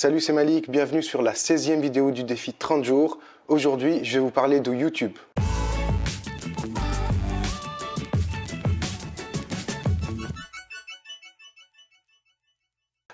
Salut, c'est Malik, bienvenue sur la 16e vidéo du défi 30 jours. Aujourd'hui, je vais vous parler de YouTube.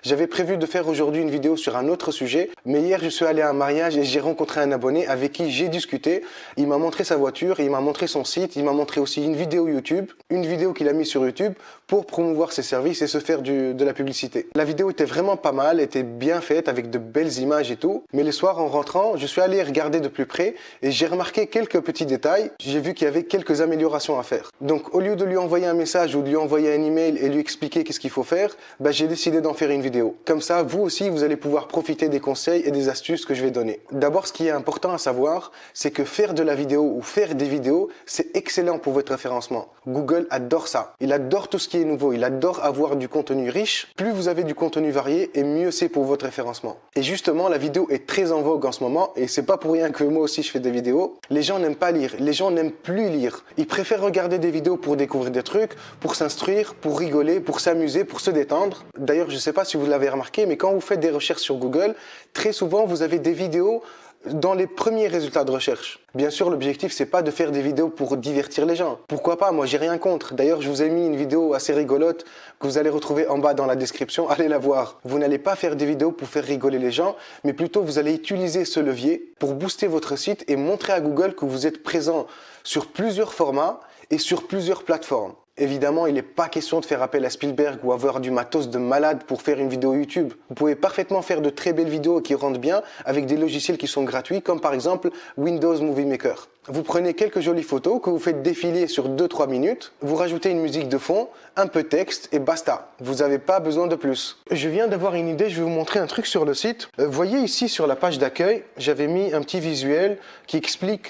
J'avais prévu de faire aujourd'hui une vidéo sur un autre sujet, mais hier je suis allé à un mariage et j'ai rencontré un abonné avec qui j'ai discuté. Il m'a montré sa voiture, il m'a montré son site, il m'a montré aussi une vidéo YouTube, une vidéo qu'il a mise sur YouTube pour promouvoir ses services et se faire de la publicité. La vidéo était vraiment pas mal, était bien faite avec de belles images et tout, mais le soir en rentrant, je suis allé regarder de plus près et j'ai remarqué quelques petits détails. J'ai vu qu'il y avait quelques améliorations à faire. Donc au lieu de lui envoyer un message ou de lui envoyer un email et lui expliquer qu'est-ce qu'il faut faire, j'ai décidé d'en faire une vidéo. Comme ça, vous aussi, vous allez pouvoir profiter des conseils et des astuces que je vais donner. D'abord, ce qui est important à savoir, c'est que faire de la vidéo ou faire des vidéos, c'est excellent pour votre référencement. Google adore ça. Il adore tout ce qui est nouveau. Il adore avoir du contenu riche. Plus vous avez du contenu varié, et mieux c'est pour votre référencement. Et justement, la vidéo est très en vogue en ce moment. Et c'est pas pour rien que moi aussi je fais des vidéos. Les gens n'aiment pas lire. Les gens n'aiment plus lire. Ils préfèrent regarder des vidéos pour découvrir des trucs, pour s'instruire, pour rigoler, pour s'amuser, pour se détendre. D'ailleurs, je sais pas si vous l'avez remarqué, mais quand vous faites des recherches sur Google, très souvent vous avez des vidéos dans les premiers résultats de recherche. Bien sûr, l'objectif, c'est pas de faire des vidéos pour divertir les gens. Pourquoi pas? Moi, j'ai rien contre. D'ailleurs, je vous ai mis une vidéo assez rigolote que vous allez retrouver en bas dans la description. Allez la voir. Vous n'allez pas faire des vidéos pour faire rigoler les gens, mais plutôt vous allez utiliser ce levier pour booster votre site et montrer à Google que vous êtes présent sur plusieurs formats et sur plusieurs plateformes. Évidemment, il n'est pas question de faire appel à Spielberg ou avoir du matos de malade pour faire une vidéo YouTube. Vous pouvez parfaitement faire de très belles vidéos qui rendent bien avec des logiciels qui sont gratuits, comme par exemple Windows Movie Maker. Vous prenez quelques jolies photos que vous faites défiler sur 2-3 minutes, vous rajoutez une musique de fond, un peu de texte et basta. Vous n'avez pas besoin de plus. Je viens d'avoir une idée, je vais vous montrer un truc sur le site. Voyez ici sur la page d'accueil, j'avais mis un petit visuel qui explique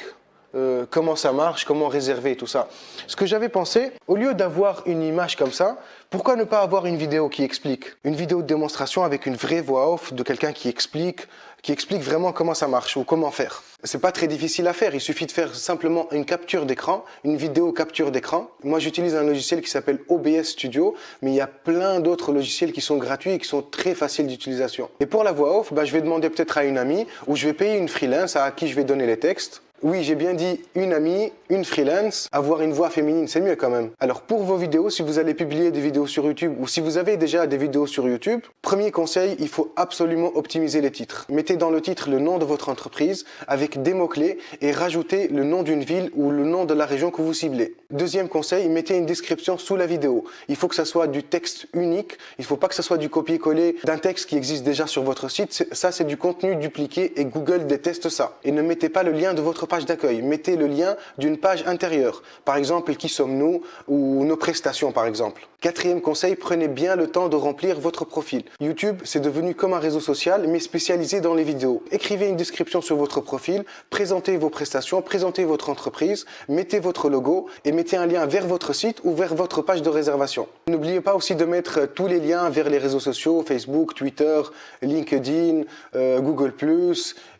comment ça marche, comment réserver tout ça. Ce que j'avais pensé, au lieu d'avoir une image comme ça, pourquoi ne pas avoir une vidéo qui explique? Une vidéo de démonstration avec une vraie voix off de quelqu'un qui explique vraiment comment ça marche ou comment faire. C'est pas très difficile à faire, il suffit de faire simplement une capture d'écran, une vidéo capture d'écran. Moi j'utilise un logiciel qui s'appelle OBS Studio, mais il y a plein d'autres logiciels qui sont gratuits et qui sont très faciles d'utilisation. Et pour la voix off, je vais demander peut-être à une amie ou je vais payer une freelance à qui je vais donner les textes. Oui, j'ai bien dit une amie, une freelance, avoir une voix féminine, c'est mieux quand même. Alors pour vos vidéos, si vous allez publier des vidéos sur YouTube ou si vous avez déjà des vidéos sur YouTube, premier conseil, il faut absolument optimiser les titres. Mettez dans le titre le nom de votre entreprise avec des mots-clés et rajoutez le nom d'une ville ou le nom de la région que vous ciblez. Deuxième conseil, mettez une description sous la vidéo. Il faut que ça soit du texte unique, il ne faut pas que ça soit du copier-coller d'un texte qui existe déjà sur votre site. Ça, c'est du contenu dupliqué et Google déteste ça. Et ne mettez pas le lien de votre page d'accueil, mettez le lien d'une page intérieure, par exemple qui sommes-nous ou nos prestations par exemple. Quatrième conseil, prenez bien le temps de remplir votre profil. YouTube, c'est devenu comme un réseau social mais spécialisé dans les vidéos. Écrivez une description sur votre profil, présentez vos prestations, présentez votre entreprise, mettez votre logo et mettez un lien vers votre site ou vers votre page de réservation. N'oubliez pas aussi de mettre tous les liens vers les réseaux sociaux, Facebook, Twitter, LinkedIn, Google+,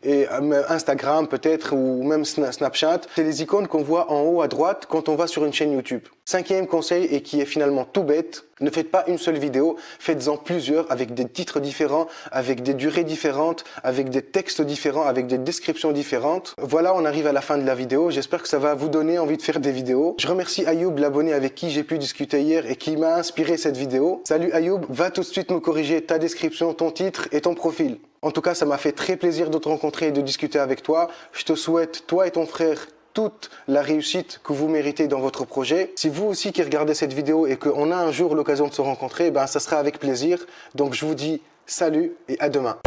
et Instagram peut-être ou même Snapchat. C'est les icônes qu'on voit en haut à droite quand on va sur une chaîne YouTube. Cinquième conseil et qui est finalement tout bête, ne faites pas une seule vidéo, faites-en plusieurs avec des titres différents, avec des durées différentes, avec des textes différents, avec des descriptions différentes. Voilà, on arrive à la fin de la vidéo. J'espère que ça va vous donner envie de faire des vidéos. Je remercie Ayoub, l'abonné avec qui j'ai pu discuter hier et qui m'a inspiré cette vidéo. Salut Ayoub, va tout de suite me corriger ta description, ton titre et ton profil. En tout cas, ça m'a fait très plaisir de te rencontrer et de discuter avec toi. Je te souhaite, toi et ton frère, toute la réussite que vous méritez dans votre projet. Si vous aussi qui regardez cette vidéo et qu'on a un jour l'occasion de se rencontrer, ça sera avec plaisir. Donc je vous dis salut et à demain.